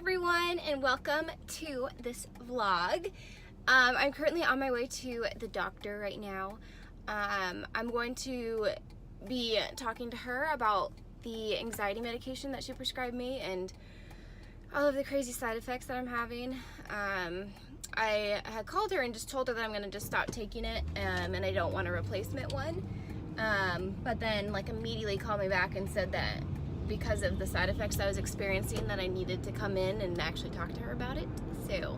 everyone, and welcome to this vlog. I'm currently on my way to the doctor right now. I'm going to be talking to her about the anxiety medication that she prescribed me and all of the crazy side effects that I'm having. I had called her and just told her that I'm going to just stop taking it and I don't want a replacement one. But then immediately called me back and said that because of the side effects I was experiencing that I needed to come in and actually talk to her about it. So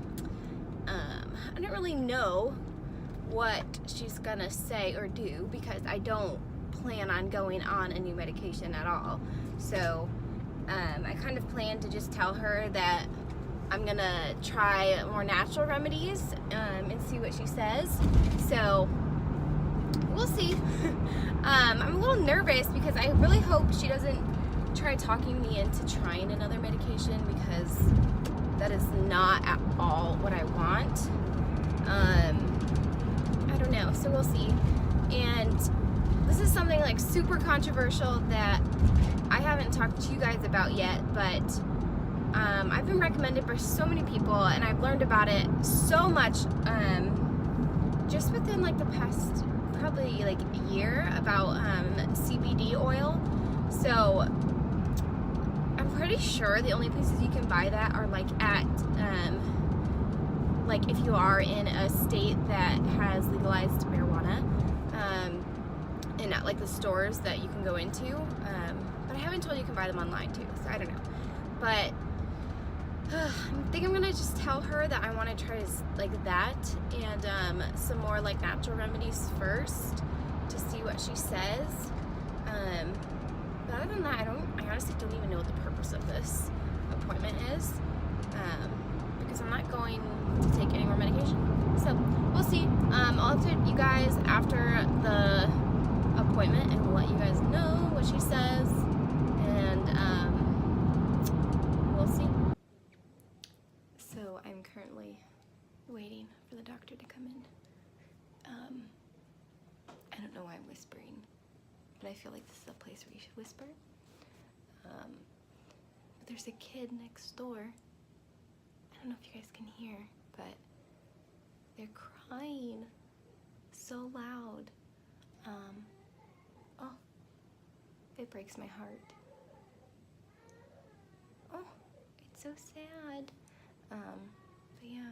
I don't really know what she's gonna say or do because I don't plan on going on a new medication at all. So I kind of plan to just tell her that I'm gonna try more natural remedies and see what she says. So we'll see. I'm a little nervous because I really hope she doesn't try talking me into trying another medication because that is not at all what I want. I don't know, so we'll see. And this is something super controversial that I haven't talked to you guys about yet, but I've been recommended by so many people and I've learned about it so much just within the past probably a year about CBD oil. So I'm pretty sure the only places you can buy that are at if you are in a state that has legalized marijuana, and at the stores that you can go into. But I haven't told you can buy them online too, so I don't know. But I think I'm gonna just tell her that I want to try that and some more natural remedies first to see what she says. But other than that, I honestly don't even know what the purpose of this appointment is, because I'm not going to take any more medication. So we'll see. I'll update you guys after the appointment and we'll let you guys know what she says, and we'll see. So I'm currently waiting for the doctor to come in. I don't know why I'm whispering, but I feel like this is a place where you should whisper. But there's a kid next door. I don't know if you guys can hear, but they're crying so loud. Oh, it breaks my heart. Oh, it's so sad. But yeah,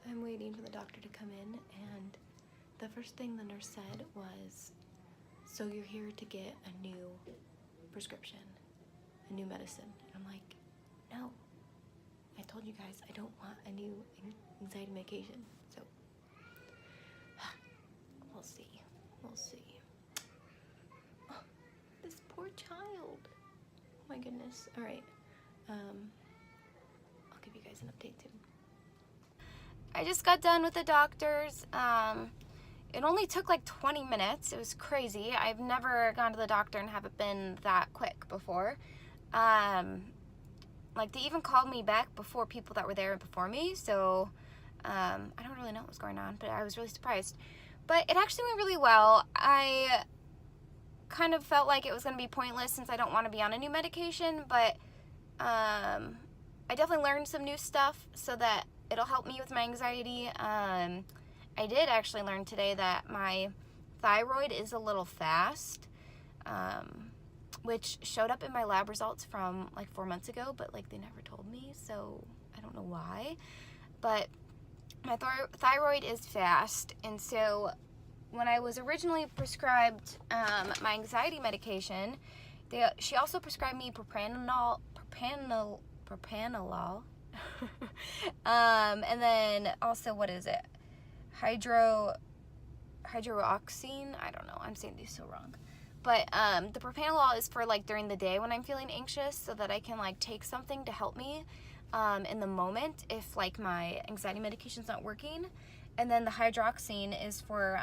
I'm waiting for the doctor to come in, and the first thing the nurse said was, "So you're here to get a new prescription, a new medicine?" And I'm like, no. I told you guys I don't want a new anxiety medication. So we'll see. We'll see. Oh, this poor child. Oh my goodness. All right. I'll give you guys an update too. I just got done with the doctor's. It only took 20 minutes. It was crazy. I've never gone to the doctor and have it been that quick before. They even called me back before people that were there before me, so I don't really know what was going on, but I was really surprised. But it actually went really well. I kind of felt like it was going to be pointless since I don't want to be on a new medication, but I definitely learned some new stuff so that it'll help me with my anxiety. I did actually learn today that my thyroid is a little fast, which showed up in my lab results from 4 months ago, but they never told me, so I don't know why. But my thyroid is fast, and so when I was originally prescribed my anxiety medication, she also prescribed me propranolol, and then also, what is it? Hydroxine? I don't know. I'm saying these so wrong. But the propranolol is for during the day when I'm feeling anxious, so that I can take something to help me in the moment if my anxiety medication's not working. And then the hydroxine is for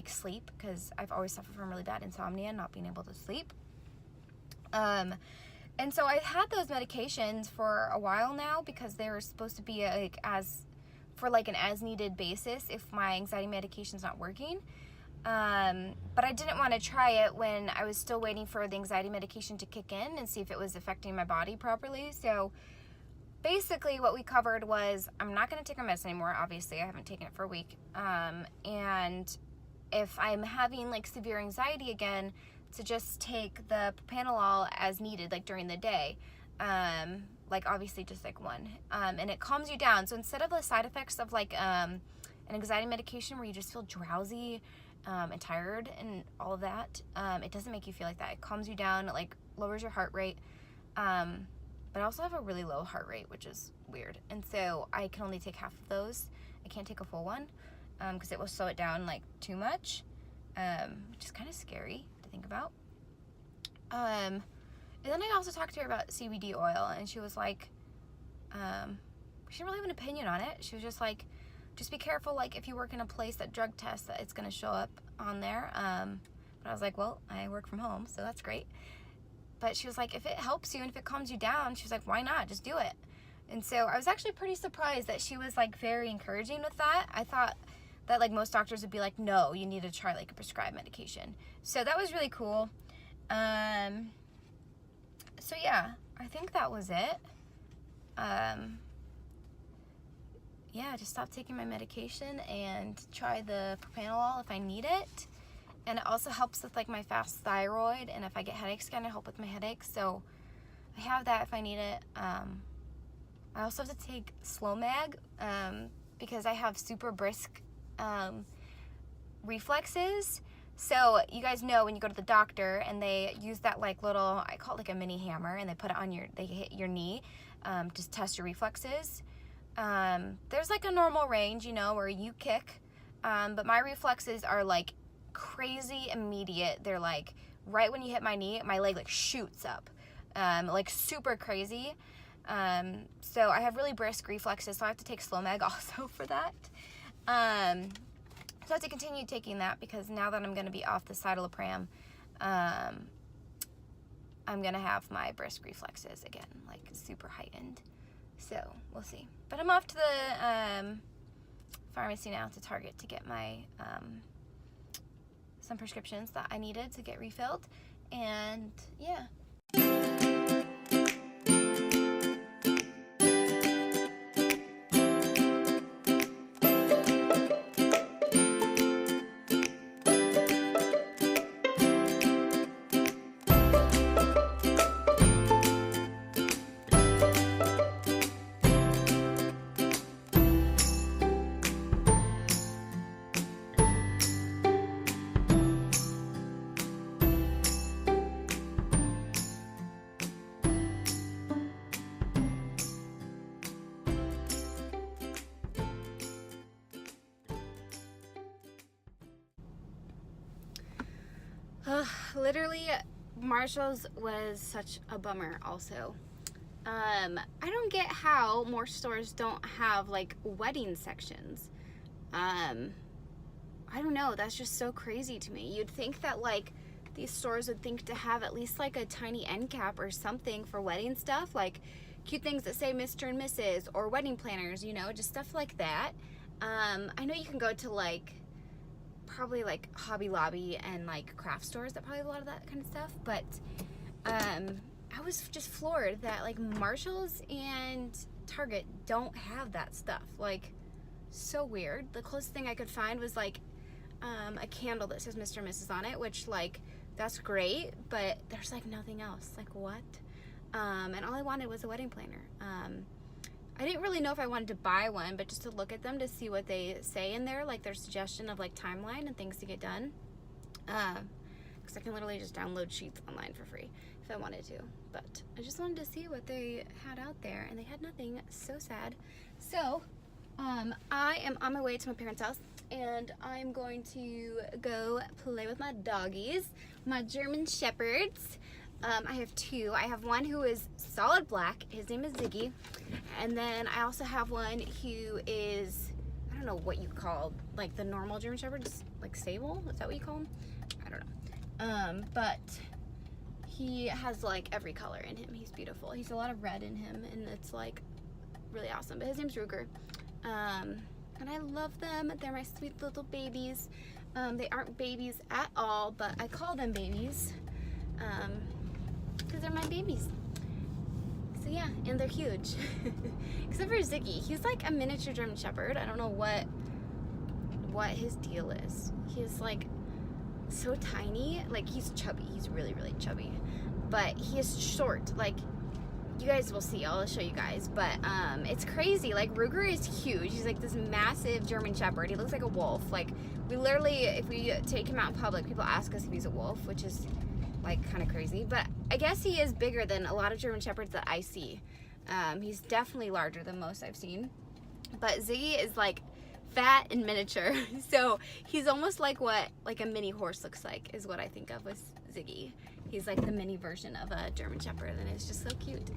sleep, because I've always suffered from really bad insomnia and not being able to sleep. And so I've had those medications for a while now because they were supposed to be an as needed basis if my anxiety medication's not working. But I didn't want to try it when I was still waiting for the anxiety medication to kick in and see if it was affecting my body properly. So basically what we covered was I'm not going to take my medicine anymore. Obviously, I haven't taken it for a week. And if I'm having like severe anxiety again, to just take the propranolol as needed, like during the day. Like obviously just like one. And it calms you down. So instead of the side effects of like an anxiety medication where you just feel drowsy and tired and all of that, it doesn't make you feel like that. It calms you down. It like lowers your heart rate. But I also have a really low heart rate, which is weird. And so I can only take half of those. I can't take a full one because it will slow it down like too much, which is kind of scary to think about. And then I also talked to her about CBD oil, and she was like, she didn't really have an opinion on it. She was just like, just be careful, like if you work in a place that drug tests, that it's gonna show up on there. But I was like, well, I work from home, so that's great. But she was like, if it helps you and if it calms you down, she was like, why not? Just do it. And so I was actually pretty surprised that she was like very encouraging with that. I thought that like most doctors would be like, no, you need to try like a prescribed medication. So that was really cool. So yeah, I think that was it. Yeah, just stop taking my medication and try the propranolol if I need it. And it also helps with like my fast thyroid, and if I get headaches, it's gonna help with my headaches. So I have that if I need it. I also have to take Slomag because I have super brisk reflexes. So you guys know when you go to the doctor and they use that like little, I call it like a mini hammer, and they put it on they hit your knee to test your reflexes. There's like a normal range, you know, where you kick, but my reflexes are like crazy immediate. They're like right when you hit my knee, my leg like shoots up, like super crazy. So I have really brisk reflexes, so I have to take Slomag also for that. So I have to continue taking that because now that I'm going to be off the citalopram, I'm going to have my brisk reflexes again, like super heightened. So we'll see. But I'm off to the pharmacy now, to Target, to get my some prescriptions that I needed to get refilled. And yeah. Literally, Marshall's was such a bummer also. I don't get how more stores don't have like wedding sections. I don't know, that's just so crazy to me. You'd think that like these stores would think to have at least like a tiny end cap or something for wedding stuff, like cute things that say Mr. and Mrs. or wedding planners, you know, just stuff like that. I know you can go to like probably like Hobby Lobby and like craft stores that probably have a lot of that kind of stuff, but I was just floored that like Marshall's and Target don't have that stuff. Like, so weird. The closest thing I could find was like a candle that says Mr. and Mrs. on it, which like that's great, but there's like nothing else. Like, what? And all I wanted was a wedding planner. I didn't really know if I wanted to buy one, but just to look at them to see what they say in there, like their suggestion of like timeline and things to get done. Because I can literally just download sheets online for free if I wanted to. But I just wanted to see what they had out there, and they had nothing. So sad. So I am on my way to my parents' house, and I'm going to go play with my doggies, my German Shepherds. I have two. I have one who is solid black. His name is Ziggy. And then I also have one who is, I don't know what you call, like the normal German Shepherds, like sable? Is that what you call them? I don't know. But he has like every color in him. He's beautiful. He's a lot of red in him, and it's like really awesome. But his name's Ruger. And I love them. They're my sweet little babies. They aren't babies at all, but I call them babies. Because they're my babies. So So yeah, and they're huge. Except for Ziggy. He's like a miniature German Shepherd. I don't know what his deal is. He's like so tiny. Like, he's chubby. He's really, really chubby. But he is short. Like, you guys will see. I'll show you guys. But it's crazy. Like, Ruger is huge. He's like this massive German Shepherd. He looks like a wolf. Like, we literally, if we take him out in public, people ask us if he's a wolf, which is like kind of crazy. But I guess he is bigger than a lot of German Shepherds that I see. He's definitely larger than most I've seen. But Ziggy is like fat and miniature. So he's almost like what like a mini horse looks like, is what I think of with Ziggy. He's like the mini version of a German Shepherd, and it's just so cute.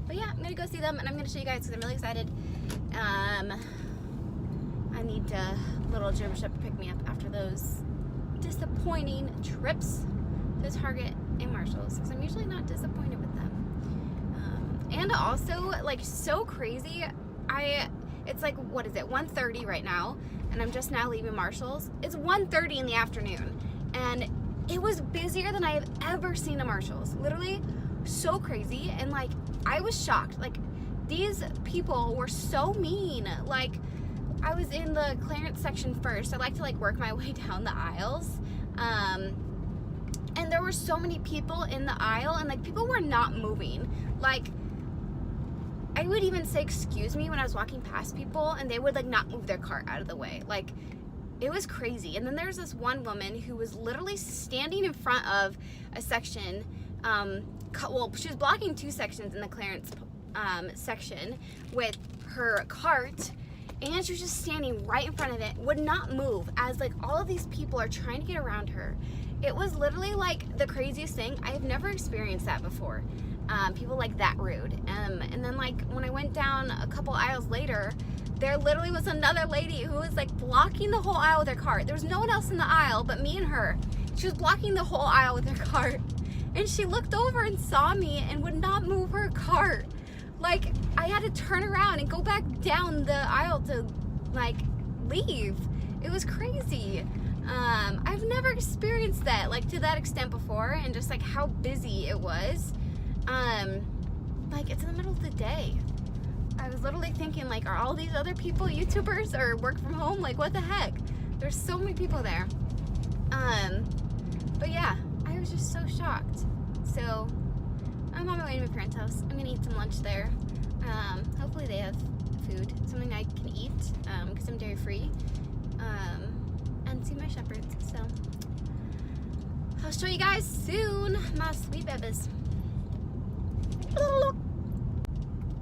But yeah, I'm gonna go see them, and I'm gonna show you guys because I'm really excited. I need a little German Shepherd pick me up after those disappointing trips to Target and Marshalls, because I'm usually not disappointed with them. And also, like, so crazy, it's like, what is it, 1:30 right now, and I'm just now leaving Marshalls. It's 1:30 in the afternoon, and it was busier than I have ever seen a Marshalls. Literally so crazy. And like, I was shocked. Like, these people were so mean. Like, I was in the clearance section first. I like to like work my way down the aisles. And there were so many people in the aisle, and like, people were not moving. Like, I would even say excuse me when I was walking past people, and they would like not move their cart out of the way. Like, it was crazy. And then there's this one woman who was literally standing in front of a section. Well, she was blocking two sections in the clearance section with her cart, and she was just standing right in front of it, would not move, as like all of these people are trying to get around her. It was literally like the craziest thing. I've never experienced that before. People like that rude. And then like when I went down a couple aisles later, there literally was another lady who was like blocking the whole aisle with her cart. There was no one else in the aisle but me and her. She was blocking the whole aisle with her cart. And she looked over and saw me and would not move her cart. Like, I had to turn around and go back down the aisle to like leave. It was crazy. I've never experienced that like to that extent before, and just like how busy it was. Like, it's in the middle of the day. I was literally thinking, like, are all these other people YouTubers or work from home? Like, what the heck? There's so many people there. But yeah, I was just so shocked. So I'm on my way to my parents' house. I'm gonna eat some lunch there. Hopefully they have food, something I can eat, because I'm dairy free. And see my shepherds. So I'll show you guys soon, my sweet babies.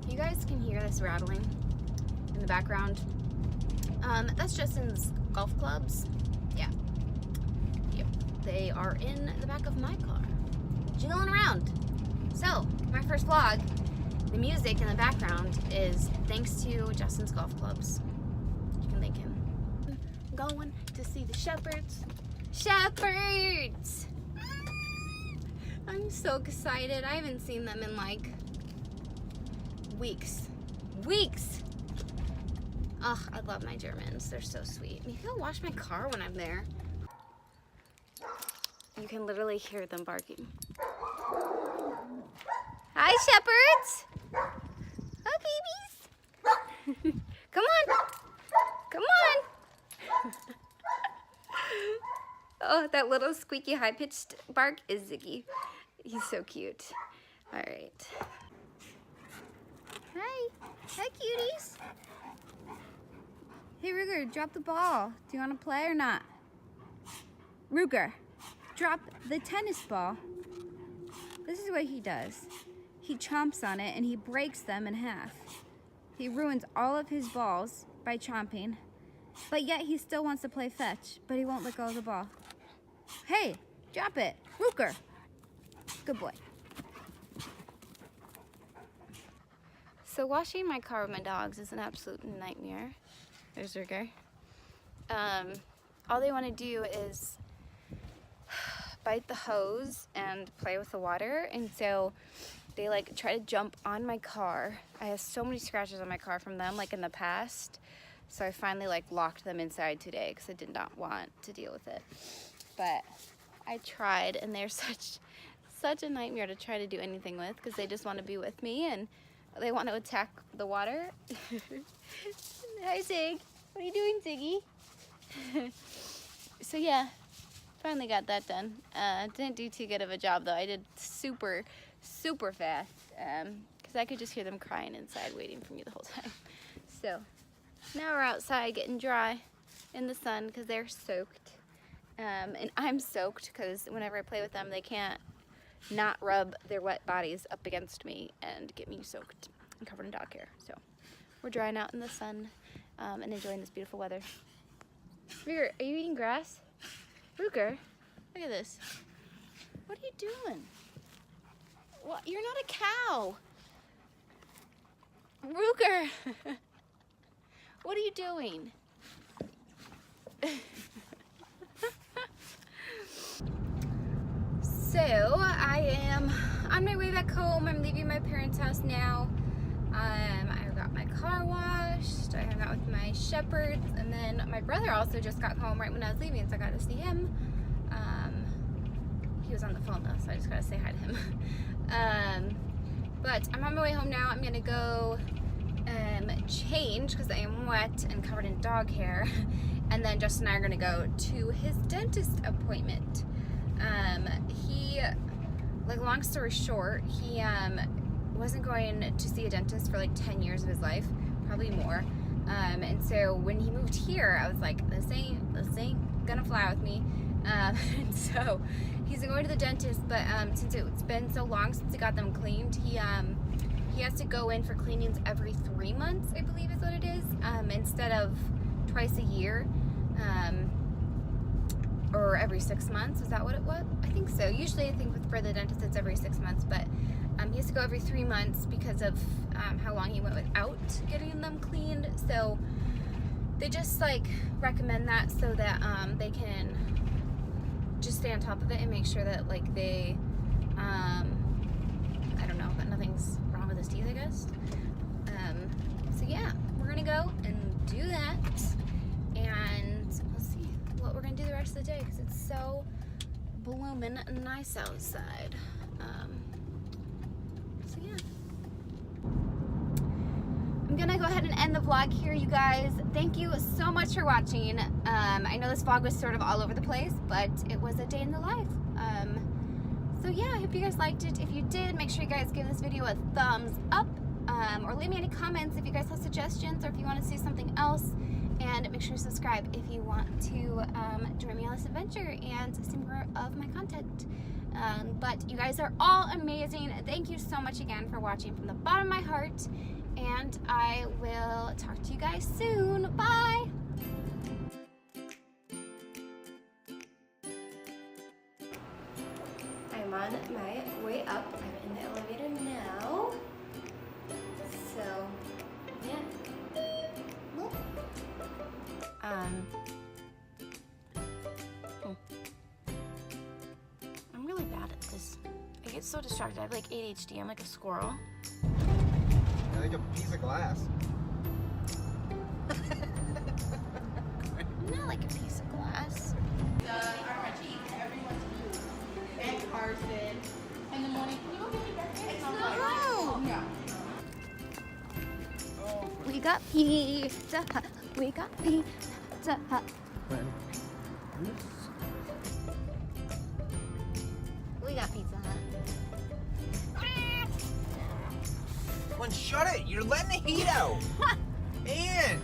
You guys can hear this rattling in the background. That's Justin's golf clubs. Yeah. Yep. They are in the back of my car, jiggling around. So, my first vlog, the music in the background is thanks to Justin's golf clubs. You can thank him. I'm going to see the shepherds. Shepherds! I'm so excited. I haven't seen them in like weeks. Ugh, I love my Germans. They're so sweet. Maybe I'll wash my car when I'm there. You can literally hear them barking. Hi, shepherds. Hi, babies. Come on. Come on. Oh, that little squeaky high-pitched bark is Ziggy. He's so cute. All right. Hi. Hi, cuties. Hey, Ruger, drop the ball. Do you want to play or not? Ruger, drop the tennis ball. This is what he does. He chomps on it and he breaks them in half. He ruins all of his balls by chomping, but yet he still wants to play fetch, but he won't let go of the ball. Hey, drop it. Ruger. Good boy. So washing my car with my dogs is an absolute nightmare. There's Ruger. All they want to do is bite the hose and play with the water, and so they like try to jump on my car. I have so many scratches on my car from them, like in the past. So I finally like locked them inside today because I did not want to deal with it. But I tried, and they're such a nightmare to try to do anything with because they just want to be with me and they want to attack the water. Hi, Zig. What are you doing, Ziggy? So yeah, finally got that done. Didn't do too good of a job though. I did super fast because I could just hear them crying inside waiting for me the whole time. So now we're outside getting dry in the sun because they're soaked. And I'm soaked because whenever I play with them, they can't not rub their wet bodies up against me and get me soaked and covered in dog hair. So we're drying out in the sun and enjoying this beautiful weather. Ruger, are you eating grass? Ruger, look at this. What are you doing? What? You're not a cow. Ruger, what are you doing? So I am on my way back home. I'm leaving my parents' house now. I got my car washed. I hung out with my shepherds, and then my brother also just got home right when I was leaving, so I got to see him. He was on the phone though, so I just got to say hi to him. But I'm on my way home now. I'm gonna go change because I am wet and covered in dog hair, and then Justin and I are gonna go to his dentist appointment. Long story short, he wasn't going to see a dentist for like 10 years of his life, probably more. And so when he moved here, I was like, this ain't gonna fly with me. And so he's going to the dentist, but since it's been so long since he got them cleaned, he has to go in for cleanings every 3 months, I believe is what it is, instead of twice a year. Or every 6 months, is that what it was? I think so. Usually I think for the dentist it's every 6 months, but he has to go every 3 months because of how long he went without getting them cleaned. So they just like recommend that so that they can just stay on top of it and make sure that like they, I don't know, that nothing's wrong with his teeth, I guess. So yeah, we're gonna go and do that, and we'll see what we're gonna do the rest of the day because it's so bloomin' nice outside. So yeah, I'm gonna go ahead and end the vlog here, you guys. Thank you so much for watching. I know this vlog was sort of all over the place, but it was a day in the life. So yeah, I hope you guys liked it. If you did, make sure you guys give this video a thumbs up, or leave me any comments if you guys have suggestions or if you want to see something else. And make sure to subscribe if you want to join me on this adventure and see more of my content. But you guys are all amazing. Thank you so much again for watching from the bottom of my heart. And I will talk to you guys soon. Bye! I'm on my way up. I'm in the elevator now. So, yeah. I'm really bad at this. I get so distracted. I have like ADHD. I'm like a squirrel. You're like a piece of glass. I'm not like a piece of glass. Irma, everyone's food. And Carson. In the morning, can you go get me breakfast? No! Yeah. Oh, We got pizza hut. We got pizza hut. We got pizza hut. Quinn, shut it! You're letting the heat out! Man!